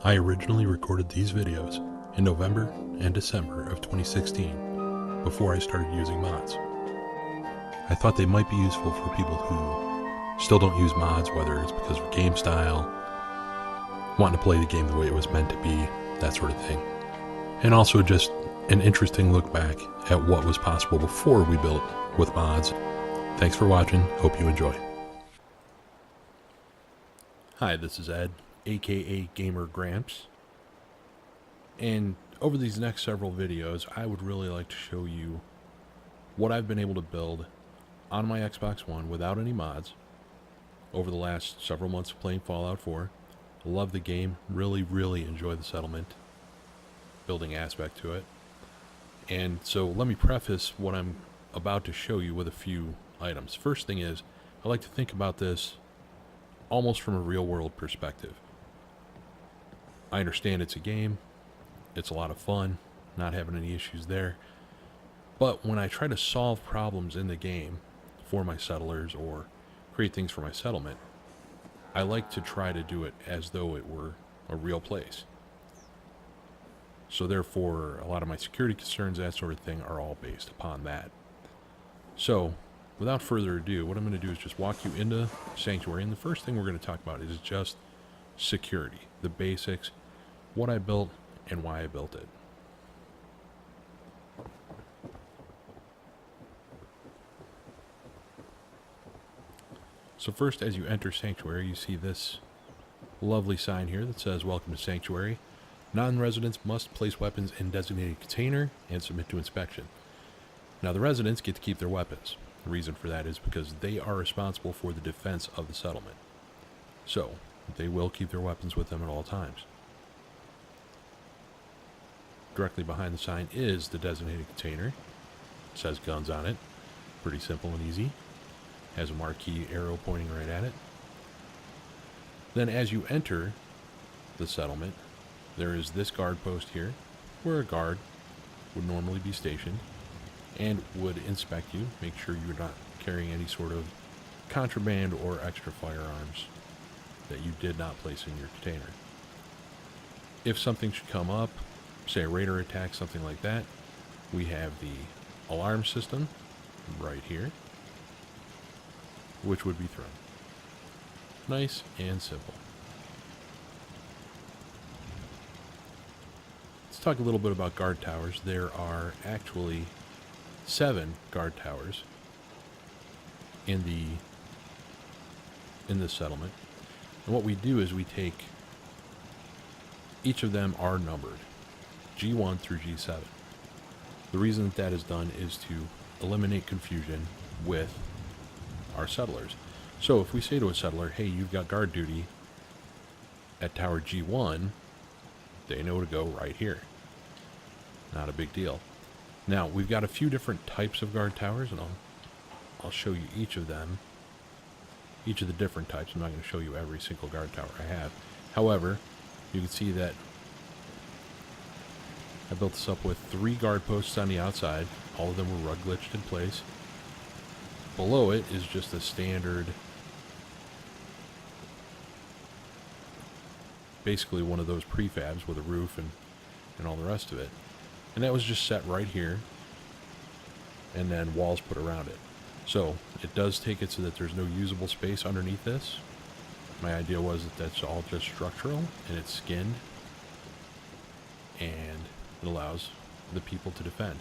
I originally recorded these videos in November and December of 2016 before I started using mods. I thought they might be useful for people who still don't use mods, whether it's because of game style, wanting to play the game the way it was meant to be, that sort of thing. And also just an interesting look back at what was possible before we built with mods. Thanks for watching. Hope you enjoy. Hi, this is Ed, aka Gamer Gramps. And over these next several videos, I would really like to show you what I've been able to build on my Xbox One without any mods over the last several months of playing Fallout 4. Love the game, really enjoy the settlement building aspect to it. And so let me preface what I'm about to show you with a few items. First thing is, I like to think about this almost from a real world perspective. I understand it's a game, it's a lot of fun, not having any issues there. But when I try to solve problems in the game for my settlers or create things for my settlement, I like to try to do it as though it were a real place. So therefore, a lot of my security concerns, that sort of thing, are all based upon that. So, without further ado, what I'm going to do is just walk you into Sanctuary, and the first thing we're going to talk about is just security, the basics, what I built, and why I built it. So first, as you enter Sanctuary, you see this lovely sign here that says, "Welcome to Sanctuary. Non-residents must place weapons in designated container and submit to inspection." Now, the residents get to keep their weapons. The reason for that is because they are responsible for the defense of the settlement. So, they will keep their weapons with them at all times. Directly behind the sign is the designated container. It says guns on it. Pretty simple and easy. Has a marquee arrow pointing right at it. Then as you enter the settlement, there is this guard post here, where a guard would normally be stationed and would inspect you, make sure you're not carrying any sort of contraband or extra firearms that you did not place in your container. If something should come up, say a raider attack, something like that, we have the alarm system right here, which would be thrown. Nice and simple. Let's talk a little bit about guard towers. There are actually 7 guard towers in this settlement. And what we do is we take, each of them are numbered, G1 through G7. The reason that is done is to eliminate confusion with our settlers. So if we say to a settler, "Hey, you've got guard duty at tower G1, they know to go right here. Not a big deal. Now, we've got a few different types of guard towers, and I'll show you each of them, each of the different types. I'm not going to show you every single guard tower I have. However, you can see that I built this up with 3 guard posts on the outside. All of them were rug glitched in place. Below it is just a standard, basically one of those prefabs with a roof and all the rest of it. And that was just set right here, and then walls put around it. So it does take it so that there's no usable space underneath this. My idea was that that's all just structural, and it's skinned, and it allows the people to defend.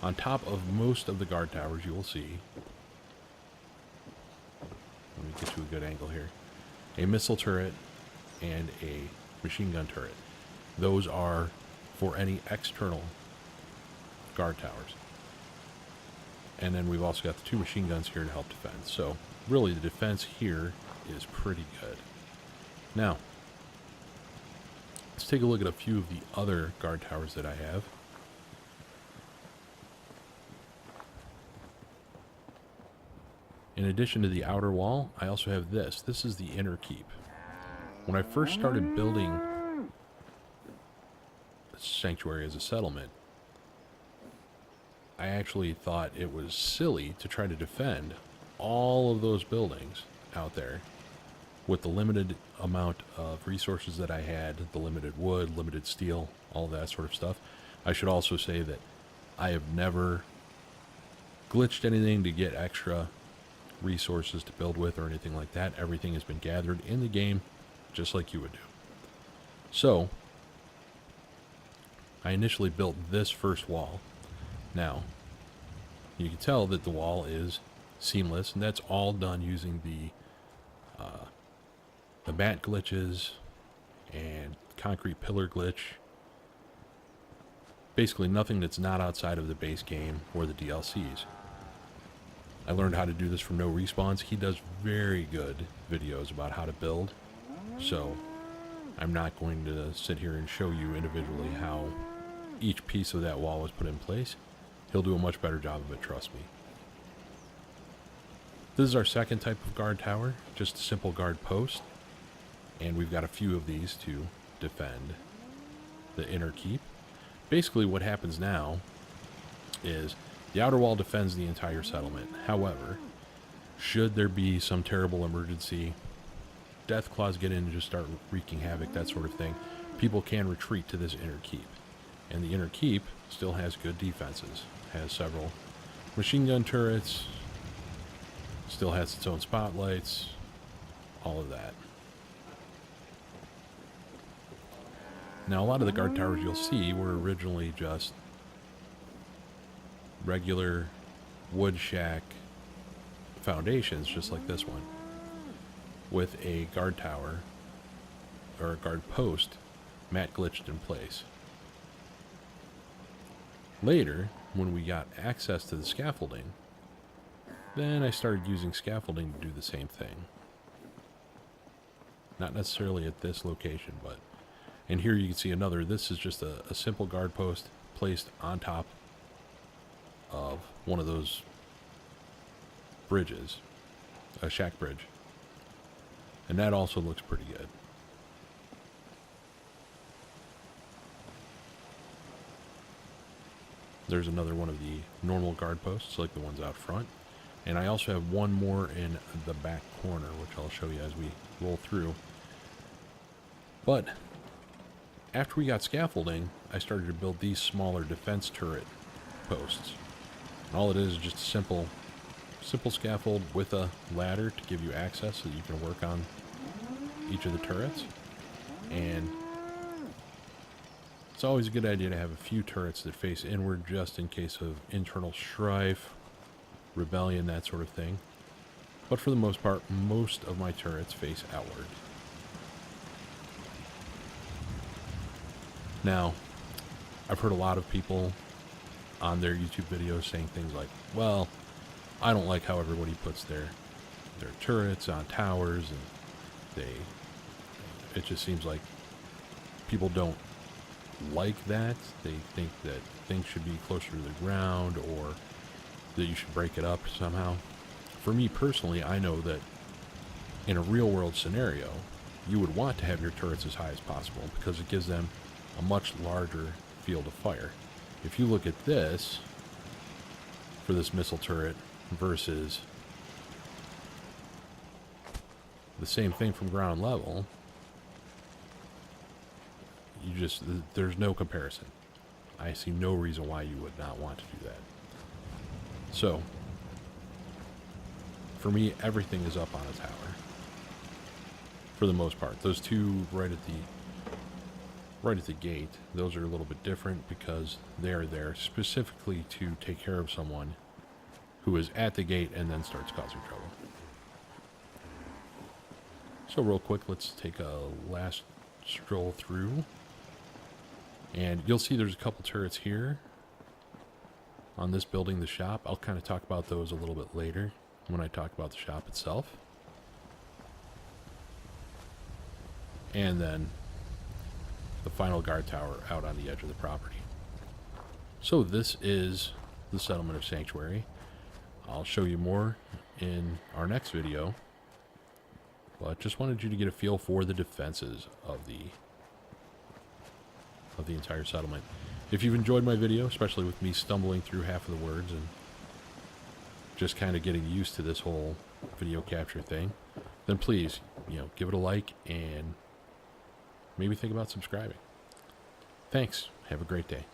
On top of most of the guard towers, you will see, let me get you a good angle here, a missile turret and a machine gun turret. Those are for any external guard towers. And then we've also got the 2 machine guns here to help defend. So really the defense here is pretty good. Now, let's take a look at a few of the other guard towers that I have. In addition to the outer wall, I also have this. This is the inner keep. When I first started building Sanctuary as a settlement, I actually thought it was silly to try to defend all of those buildings out there with the limited amount of resources that I had, the limited wood, limited steel, all that sort of stuff. I should also say that I have never glitched anything to get extra resources to build with or anything like that. Everything has been gathered in the game just like you would do. So I initially built this first wall. Now you can tell that the wall is seamless, and that's all done using the mat glitches and concrete pillar glitch. Basically nothing that's not outside of the base game or the DLCs. I learned how to do this from No Respawns. He does very good videos about how to build, so I'm not going to sit here and show you individually how each piece of that wall was put in place. He'll do a much better job of it, trust me. This is our second type of guard tower, just a simple guard post, and we've got a few of these to defend the inner keep. Basically what happens now is the outer wall defends the entire settlement. However, should there be some terrible emergency, death claws get in and just start wreaking havoc, that sort of thing, people can retreat to this inner keep. And the inner keep still has good defenses. Has several machine gun turrets, still has its own spotlights, all of that. Now, a lot of the guard towers you'll see were originally just regular wood shack foundations, just like this one, with a guard tower or a guard post mat glitched in place. Later, when we got access to the scaffolding, then I started using scaffolding to do the same thing. Not necessarily at this location, but... And here you can see another. This is just a simple guard post placed on top of one of those bridges, a shack bridge. And that also looks pretty good. There's another one of the normal guard posts, like the ones out front. And I also have one more in the back corner, which I'll show you as we roll through. But after we got scaffolding, I started to build these smaller defense turret posts. And all it is just a simple scaffold with a ladder to give you access so that you can work on each of the turrets. And it's always a good idea to have a few turrets that face inward just in case of internal strife, rebellion, that sort of thing. But for the most part, most of my turrets face outward. Now, I've heard a lot of people on their YouTube videos saying things like, well, I don't like how everybody puts their turrets on towers, and it just seems like people don't like that. They think that things should be closer to the ground, or that you should break it up somehow. For me personally, I know that in a real world scenario, you would want to have your turrets as high as possible because it gives them a much larger field of fire. If you look at this, for this missile turret versus the same thing from ground level, there's no comparison. I see no reason why you would not want to do that. So, for me, everything is up on a tower. For the most part. Those two right at the gate, those are a little bit different because they are there specifically to take care of someone who is at the gate and then starts causing trouble. So real quick, let's take a last stroll through. And you'll see there's a couple turrets here on this building, the shop. I'll kind of talk about those a little bit later when I talk about the shop itself. And then the final guard tower out on the edge of the property. So this is the settlement of Sanctuary. I'll show you more in our next video, but just wanted you to get a feel for the defenses of the entire settlement. If you've enjoyed my video, especially with me stumbling through half of the words and just kind of getting used to this whole video capture thing, then please, give it a like and maybe think about subscribing. Thanks. Have a great day.